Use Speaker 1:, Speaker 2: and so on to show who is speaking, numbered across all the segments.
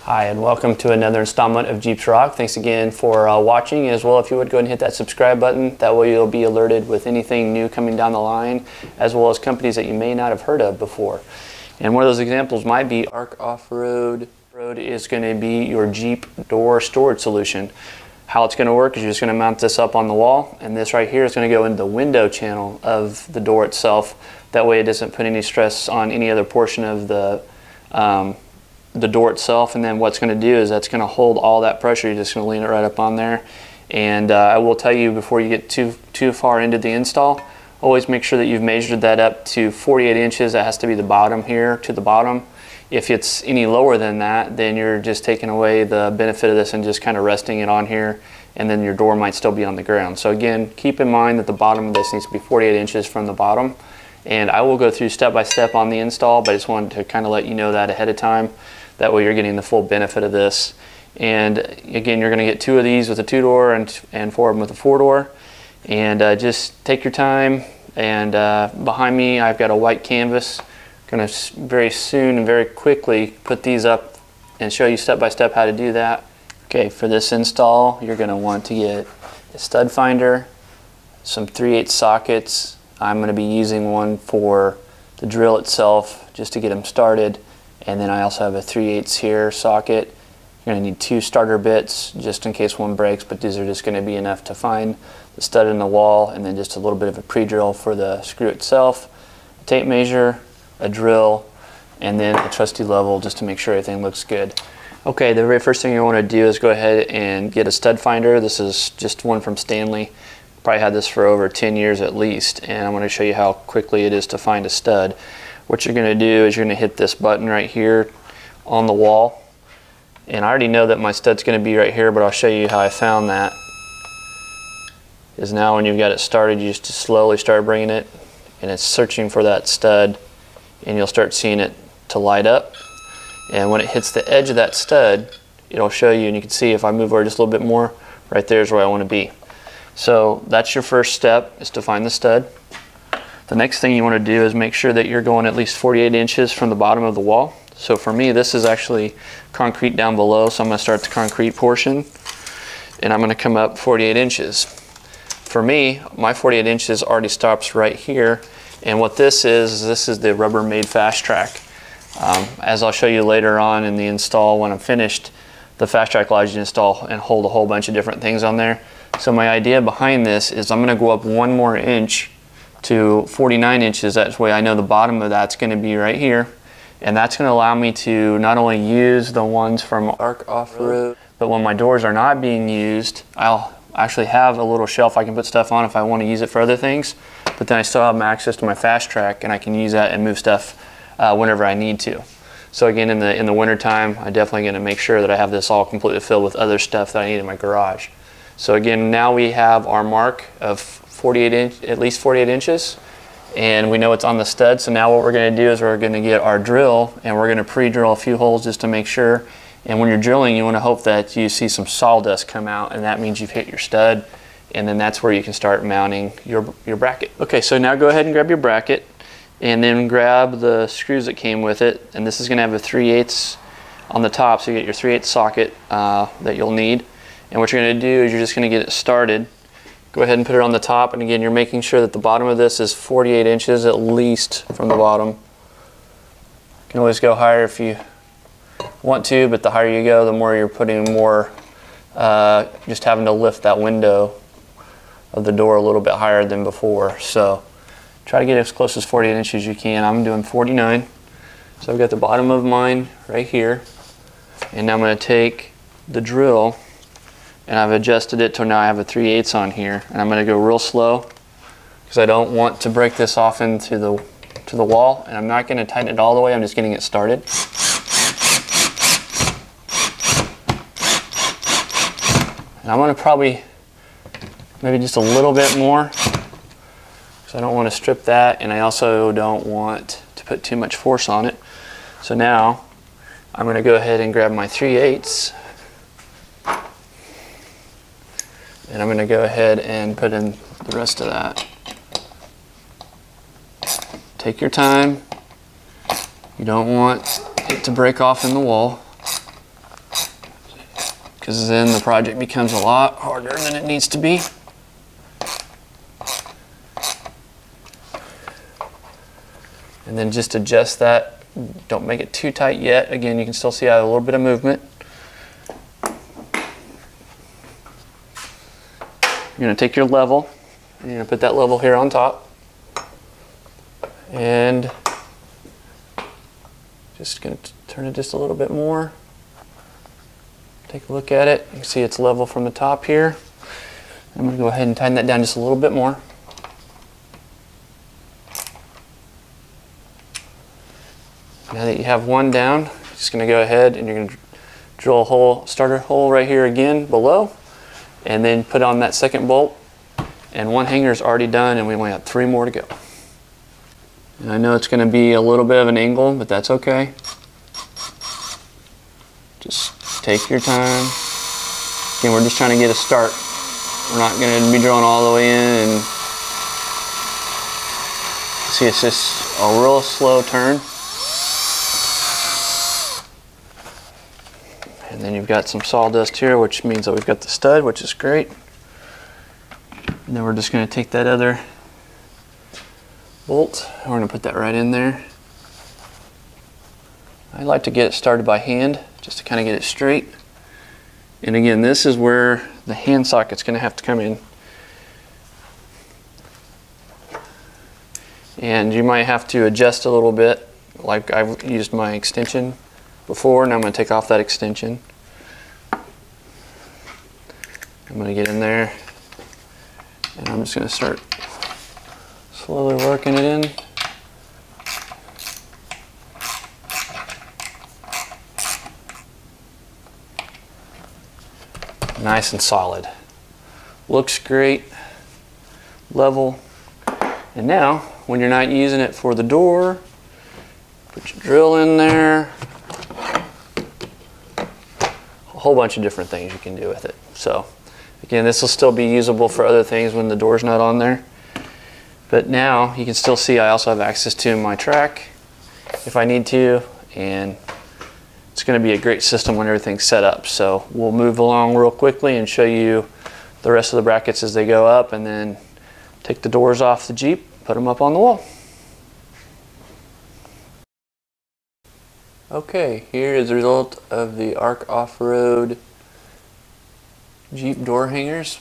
Speaker 1: Hi, and welcome to another installment of Jeeps Rock. Thanks again for watching. As well, if you would go ahead and hit that subscribe button, that way you'll be alerted with anything new coming down the line, as well as companies that you may not have heard of before. And one of those examples might be Arc Off-Road. Road is going to be your Jeep door storage solution. How it's going to work is you're just going to mount this up on the wall, and this right here is going to go into the window channel of the door itself. That way it doesn't put any stress on any other portion of the door itself. And then what's going to do is that's going to hold all that pressure. You're just going to lean it right up on there. And I will tell you, before you get too far into the install, always make sure that you've measured that up to 48 inches. That has to be the bottom here to the bottom. If it's any lower than that, then you're just taking away the benefit of this and just kind of resting it on here, and then your door might still be on the ground. So again, keep in mind that the bottom of this needs to be 48 inches from the bottom. And I will go through step by step on the install, but I just wanted to kind of let you know that ahead of time. That way you're getting the full benefit of this. And again, you're going to get 2 of these with a 2-door and 4 of them with a 4-door. And just take your time. And behind me, I've got a white canvas. I'm going to very soon and very quickly put these up and show you step by step how to do that. Okay, for this install, you're going to want to get a stud finder, some 3/8 sockets. I'm going to be using one for the drill itself just to get them started. And then I also have a 3/8 here socket. You're going to need 2 starter bits just in case one breaks, but these are just going to be enough to find the stud in the wall, and then just a little bit of a pre-drill for the screw itself, a tape measure, a drill, and then a trusty level just to make sure everything looks good. Okay, the very first thing you want to do is go ahead and get a stud finder. This is just one from Stanley. Probably had this for over 10 years at least, and I'm going to show you how quickly it is to find a stud. What you're going to do is you're going to hit this button right here on the wall, and I already know that my stud's going to be right here, but I'll show you how I found that. Is now when you've got it started, you just slowly start bringing it, and it's searching for that stud, and you'll start seeing it to light up. And when it hits the edge of that stud, it'll show you, and you can see if I move over just a little bit more, right there is where I want to be. So that's your first step, is to find the stud. The next thing you want to do is make sure that you're going at least 48 inches from the bottom of the wall. So for me, this is actually concrete down below, so I'm going to start the concrete portion, and I'm going to come up 48 inches. For me, my 48 inches already stops right here, and what this is the Rubbermaid Fast Track. As I'll show you later on in the install when I'm finished, the Fast Track allows you to install and hold a whole bunch of different things on there. So my idea behind this is I'm going to go up 1 more inch to 49 inches. That way I know the bottom of that's going to be right here, and that's going to allow me to not only use the ones from Arc Off-Road, but when my doors are not being used, I'll actually have a little shelf I can put stuff on if I want to use it for other things, but then I still have access to my Fast Track, and I can use that and move stuff whenever I need to. So again, in the winter time, I'm definitely going to make sure that I have this all completely filled with other stuff that I need in my garage. So again, now we have our mark of at least 48 inches, and we know it's on the stud. So now what we're going to do is we're going to get our drill, and we're going to pre-drill a few holes just to make sure. And when you're drilling, you want to hope that you see some sawdust come out, and that means you've hit your stud, and then that's where you can start mounting your bracket. Okay, so now go ahead and grab your bracket, and then grab the screws that came with it, and this is going to have a 3/8 on the top, so you get your 3/8 socket that you'll need. And what you're going to do is you're just going to get it started. Go ahead and put it on the top, and again, you're making sure that the bottom of this is 48 inches at least from the bottom. You can always go higher if you want to, but the higher you go, the more you're putting more, just having to lift that window of the door a little bit higher than before. So try to get as close as 48 inches as you can. I'm doing 49. So I've got the bottom of mine right here, and now I'm going to take the drill, and I've adjusted it to now I have a 3/8 on here, and I'm going to go real slow because I don't want to break this off into the wall, and I'm not going to tighten it all the way. I'm just getting it started. And I'm going to probably maybe just a little bit more because I don't want to strip that, and I also don't want to put too much force on it. So now I'm going to go ahead and grab my 3/8, and I'm going to go ahead and put in the rest of that. Take your time. You don't want it to break off in the wall. because then the project becomes a lot harder than it needs to be. And then just adjust that. Don't make it too tight yet. Again, you can still see I have a little bit of movement. You're going to take your level, and you're going to put that level here on top. And just going to turn it just a little bit more. Take a look at it. You can see it's level from the top here. I'm going to go ahead and tighten that down just a little bit more. Now that you have one down, you're just going to go ahead and you're going to drill a hole, starter hole right here again below, and then put on that second bolt. And one hanger is already done, and we only have 3 more to go. And I know it's going to be a little bit of an angle, but that's okay. Just take your time. Again, we're just trying to get a start. We're not going to be drilling all the way in. And see, it's just a real slow turn. And then you've got some sawdust here, which means that we've got the stud, which is great. And then we're just going to take that other bolt, and we're going to put that right in there. I like to get it started by hand, just to kind of get it straight. And again, this is where the hand socket's going to have to come in. And you might have to adjust a little bit, like I've used my extension before, and I'm going to take off that extension. I'm going to get in there, and I'm just going to start slowly working it in. Nice and solid. Looks great, level. And now, when you're not using it for the door, put your drill in there. A whole bunch of different things you can do with it. So again, this will still be usable for other things when the door's not on there. But now you can still see I also have access to my track if I need to, and it's going to be a great system when everything's set up. So we'll move along real quickly and show you the rest of the brackets as they go up, and then take the doors off the Jeep, put them up on the wall. Okay, here is the result of the ARC off-road Jeep door hangers.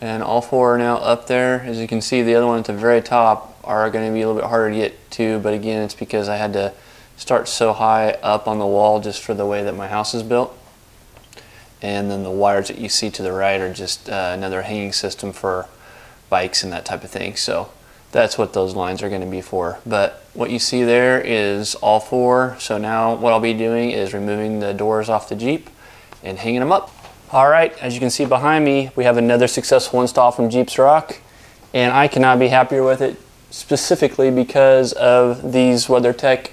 Speaker 1: And all 4 are now up there. As you can see, the other one at the very top are going to be a little bit harder to get to, but again, it's because I had to start so high up on the wall just for the way that my house is built. And then the wires that you see to the right are just another hanging system for bikes and that type of thing. So that's what those lines are going to be for. But what you see there is all 4. So now what I'll be doing is removing the doors off the Jeep and hanging them up. All right, as you can see behind me, we have another successful install from Jeeps Rock, and I cannot be happier with it, specifically because of these WeatherTech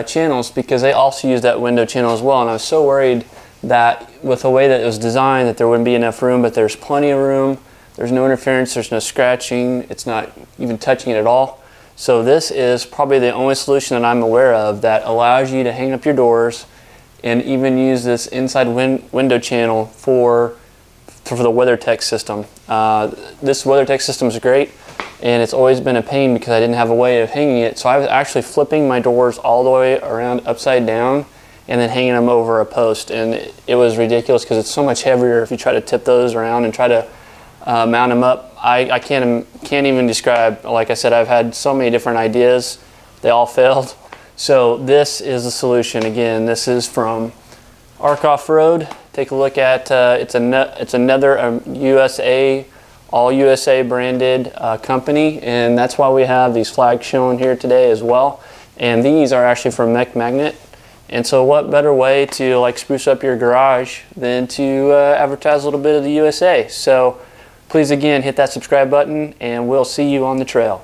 Speaker 1: channels, because they also use that window channel as well. And I was so worried that with the way that it was designed that there wouldn't be enough room, but there's plenty of room. There's no interference, there's no scratching, it's not even touching it at all. So this is probably the only solution that I'm aware of that allows you to hang up your doors and even use this inside window channel for the WeatherTech system. This WeatherTech system is great, and it's always been a pain because I didn't have a way of hanging it. So I was actually flipping my doors all the way around upside down and then hanging them over a post, and it was ridiculous because it's so much heavier if you try to tip those around and try to mount them up. I can't even describe. Like I said, I've had so many different ideas, they all failed. So this is the solution. Again, this is from ARC Off-Road. Take a look at it's another USA, all USA branded company, and that's why we have these flags shown here today as well. And these are actually from Mech Magnet. And so what better way to like spruce up your garage than to advertise a little bit of the USA. So please again hit that subscribe button, and we'll see you on the trail.